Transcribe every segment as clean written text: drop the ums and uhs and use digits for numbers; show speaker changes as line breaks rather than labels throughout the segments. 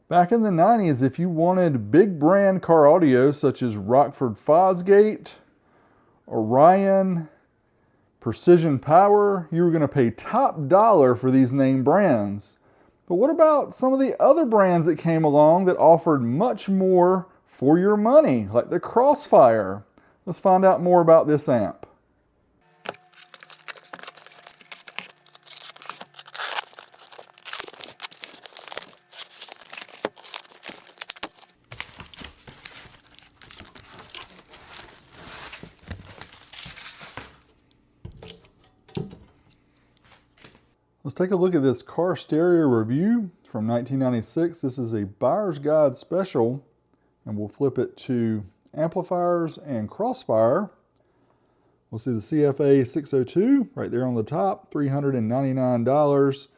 Back in the 90s, if you wanted big brand car audio such as Rockford Fosgate, Orion, Precision Power, you were going to pay top dollar for these name brands. But what about some of the other brands that came along that offered much more for your money, like the Crossfire? Let's find out more about this amp. Let's take a look at this car stereo review from 1996. This is a buyer's guide special, and we'll flip it to amplifiers and Crossfire. We'll see the CFA-602 right there on the top, $399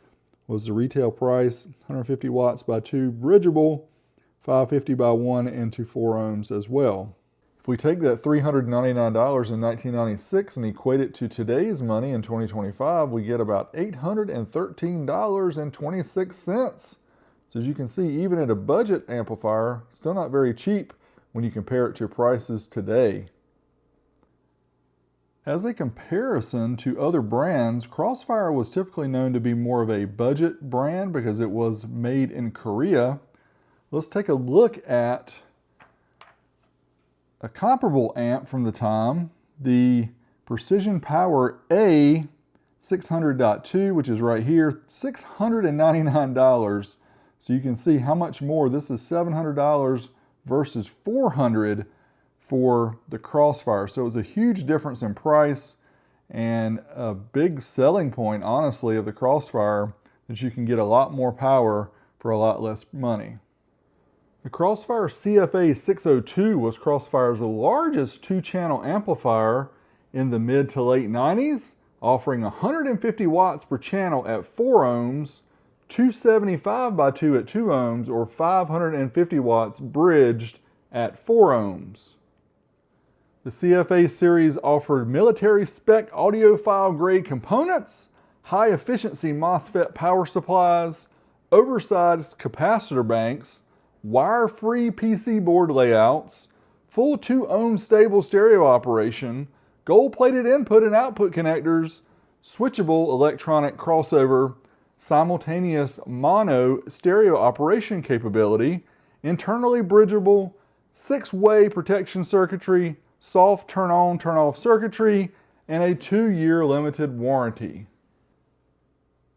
was the retail price, 150 watts by 2 bridgeable, 550 by 1 into 4 ohms as well. If we take that $399 in 1996 and equate it to today's money in 2025, we get about $813.26. So as you can see, even at a budget amplifier, still not very cheap when you compare it to prices today. As a comparison to other brands, Crossfire was typically known to be more of a budget brand because it was made in Korea. Let's take a look at a comparable amp from the time, the Precision Power A600.2, which is right here, $699. So you can see how much more. This is $700 versus $400 for the Crossfire. So it was a huge difference in price and a big selling point, honestly, of the Crossfire, that you can get a lot more power for a lot less money. The Crossfire CFA-602 was Crossfire's largest 2-channel amplifier in the mid to late 90s, offering 150 watts per channel at 4 ohms, 275 by 2 at 2 ohms, or 550 watts bridged at 4 ohms. The CFA series offered military spec audiophile grade components, high efficiency MOSFET power supplies, oversized capacitor banks, wire-free PC board layouts, full 2 ohm stable stereo operation, gold-plated input and output connectors, switchable electronic crossover, simultaneous mono stereo operation capability, internally bridgeable, 6-way protection circuitry, soft turn-on, turn-off circuitry, and a 2-year limited warranty.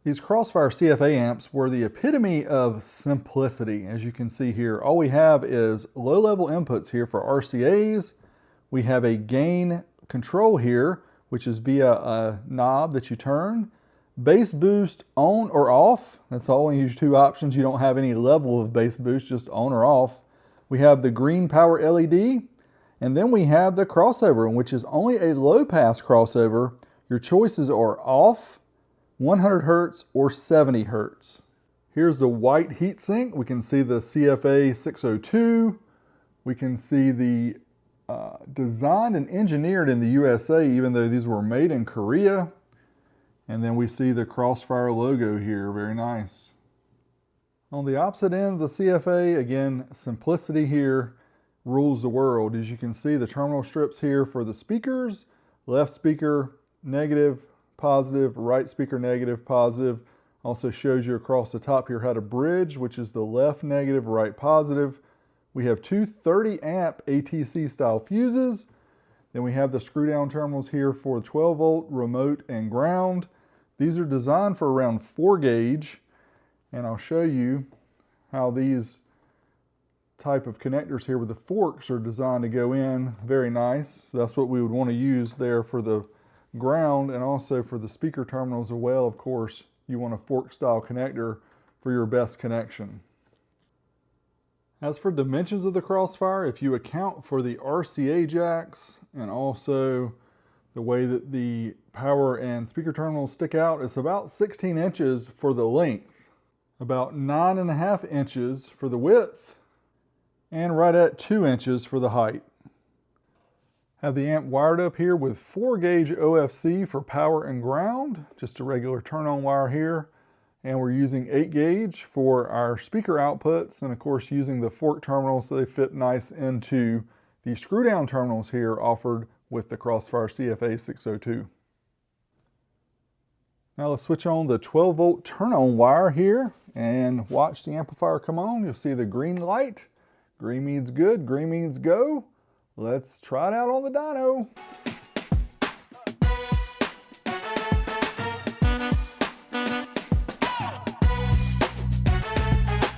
These Crossfire CFA amps were the epitome of simplicity. As you can see here, all we have is low-level inputs here for RCAs. We have a gain control here, which is via a knob that you turn. Bass boost on or off. That's all. You use 2 options. You don't have any level of bass boost, just on or off. We have the green power LED. And then we have the crossover, which is only a low-pass crossover. Your choices are off, 100 Hertz, or 70 Hertz. Here's the white heatsink. We can see the CFA-602. We can see the designed and engineered in the USA, even though these were made in Korea. And then we see the Crossfire logo here, very nice. On the opposite end of the CFA, again, simplicity here rules the world. As you can see, the terminal strips here for the speakers, left speaker negative, positive, right speaker negative, positive. Also shows you across the top here how to bridge, which is the left negative, right positive. We have 2 30 amp ATC style fuses. Then we have the screw down terminals here for 12 volt remote and ground. These are designed for around 4 gauge, and I'll show you how these type of connectors here with the forks are designed to go in. Very nice. So that's what we would want to use there for the ground, and also for the speaker terminals as well. Of course, you want a fork style connector for your best connection. As for dimensions of the Crossfire, if you account for the RCA jacks and also the way that the power and speaker terminals stick out, it's about 16 inches for the length, about 9.5 inches for the width, and right at 2 inches for the height. Have the amp wired up here with 4 gauge OFC for power and ground, just a regular turn-on wire here. And we're using 8 gauge for our speaker outputs, and of course using the fork terminals so they fit nice into the screw down terminals here offered with the Crossfire CFA-602. Now let's switch on the 12 volt turn on wire here and watch the amplifier come on. You'll see the green light. Green means good, green means go. Let's try it out on the dyno.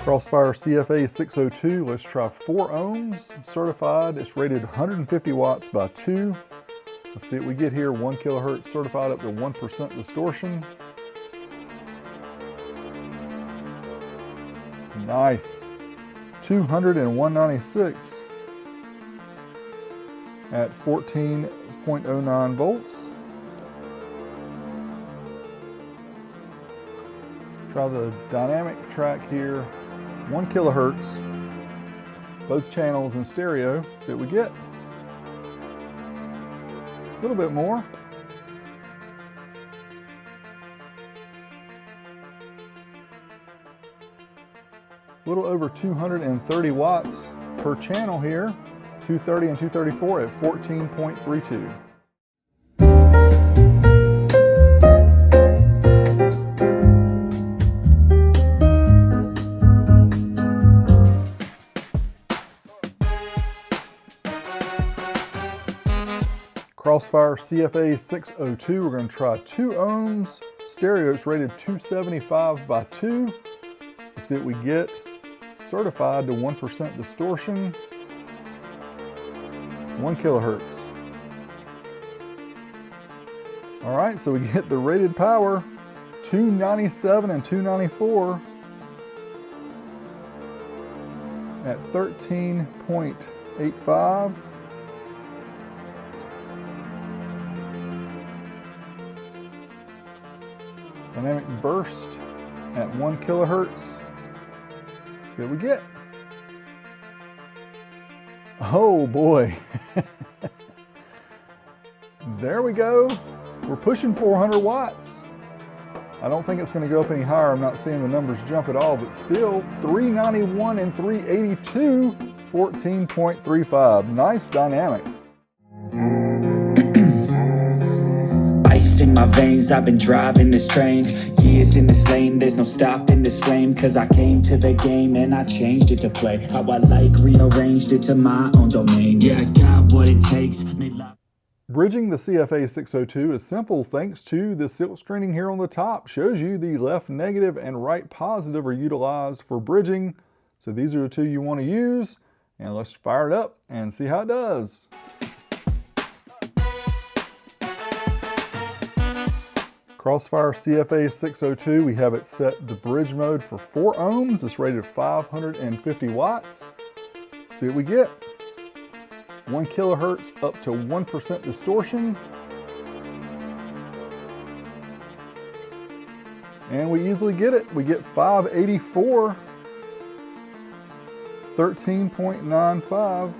Crossfire CFA-602, let's try 4 ohms, certified. It's rated 150 watts by 2. Let's see what we get here. 1 kilohertz, certified up to 1% distortion. Nice. 200 and 196 at 14.09 volts. Try the dynamic track here. 1 kilohertz, both channels in stereo. See what we get. A little bit more. A little over 230 watts per channel here. 230 and 234 at 14.32. Crossfire CFA-602, we're going to try 2 ohms. Stereo, it's rated 275 by 2. Let's see what we get. Certified to 1% distortion. 1 kilohertz. All right, so we get the rated power, 297 and 294 at 13.85. Dynamic burst at 1 kilohertz. See what we get. Oh boy. There we go. We're pushing 400 watts. I don't think it's going to go up any higher. I'm not seeing the numbers jump at all, but still 391 and 382, 14.35. Nice dynamics.
In my veins, I've been driving this train. Years in this lane, there's no stopping this flame. Cause I came to the game and I changed it to play how I like, rearranged it to my own domain. Yeah, I got what it takes.
Bridging the CFA-602 is simple thanks to the silk screening here on the top. Shows you the left negative and right positive are utilized for bridging. So these are the 2 you want to use. And let's fire it up and see how it does. Crossfire CFA-602, we have it set to bridge mode for 4 ohms. It's rated 550 watts. See what we get. 1 kilohertz up to 1% distortion. And we easily get it. We get 584, 13.95.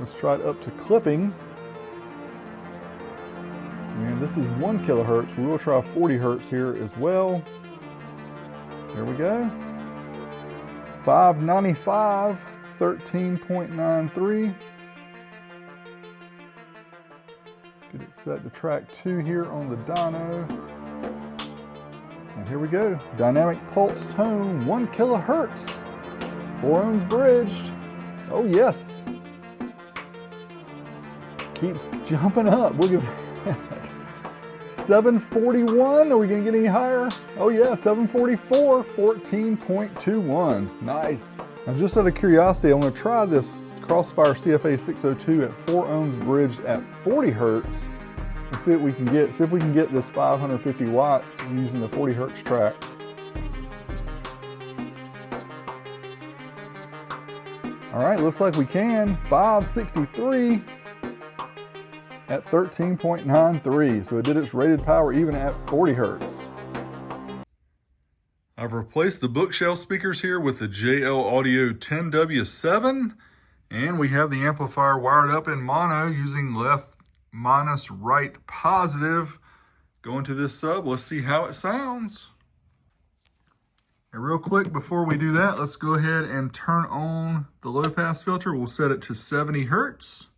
Let's try it up to clipping. And this is 1 kilohertz. We will try 40 hertz here as well. There we go. 595, 13.93. Let's get it set to track 2 here on the dyno. And here we go. Dynamic pulse tone, 1 kilohertz. 4 ohms bridged. Oh yes. Keeps jumping up. Look at that. 741, are we gonna get any higher? Oh yeah, 744, 14.21, nice. Now just out of curiosity, I'm gonna try this Crossfire CFA-602 at 4 ohms bridged at 40 hertz. Let's see what we can get. See if we can get this 550 watts using the 40 hertz track. All right, looks like we can. 563. At 13.93, so it did its rated power even at 40 hertz. I've replaced the bookshelf speakers here with the JL Audio 10W7, and we have the amplifier wired up in mono using left minus right positive. go into this sub. Let's see how it sounds. And real quick, before we do that, let's go ahead and turn on the low pass filter. We'll set it to 70 Hertz.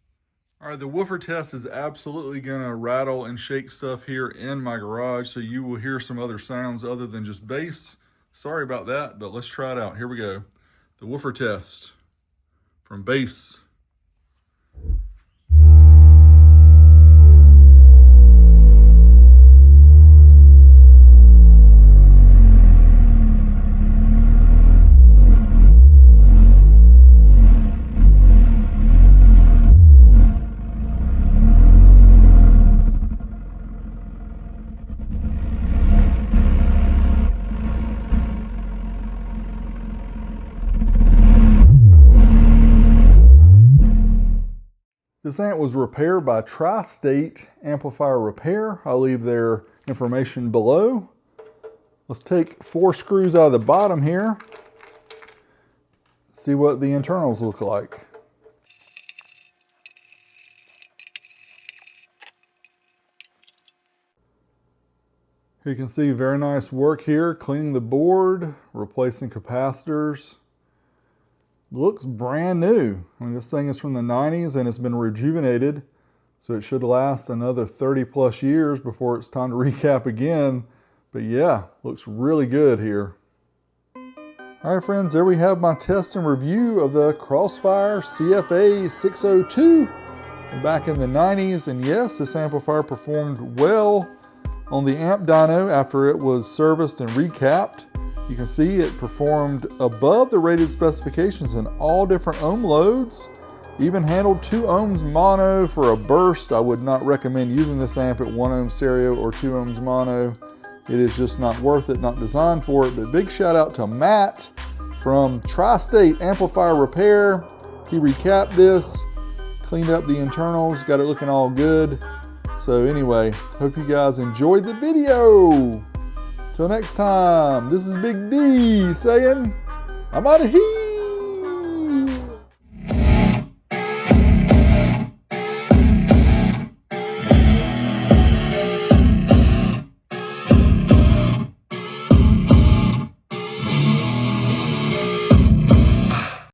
All right, the woofer test is absolutely gonna rattle and shake stuff here in my garage, so you will hear some other sounds other than just bass. Sorry about that, but let's try it out. Here we go. The woofer test from bass. This amp was repaired by Tri-State Amplifier Repair. I'll leave their information below. Let's take 4 screws out of the bottom here. See what the internals look like. Here you can see very nice work here, cleaning the board, replacing capacitors. Looks brand new. I mean, this thing is from the 90s and it's been rejuvenated, so it should last another 30 plus years before it's time to recap again. But yeah, looks really good here. All right, friends, there we have my test and review of the Crossfire CFA-602 from back in the 90s. And yes, this amplifier performed well on the amp dyno after it was serviced and recapped. You can see it performed above the rated specifications in all different ohm loads. Even handled 2 ohms mono for a burst. I would not recommend using this amp at 1 ohm stereo or 2 ohms mono. It is just not worth it, not designed for it. But big shout out to Matt from Tri-State Amplifier Repair. He recapped this, cleaned up the internals, got it looking all good. So anyway, hope you guys enjoyed the video. Till next time, this is Big D saying, I'm out of here.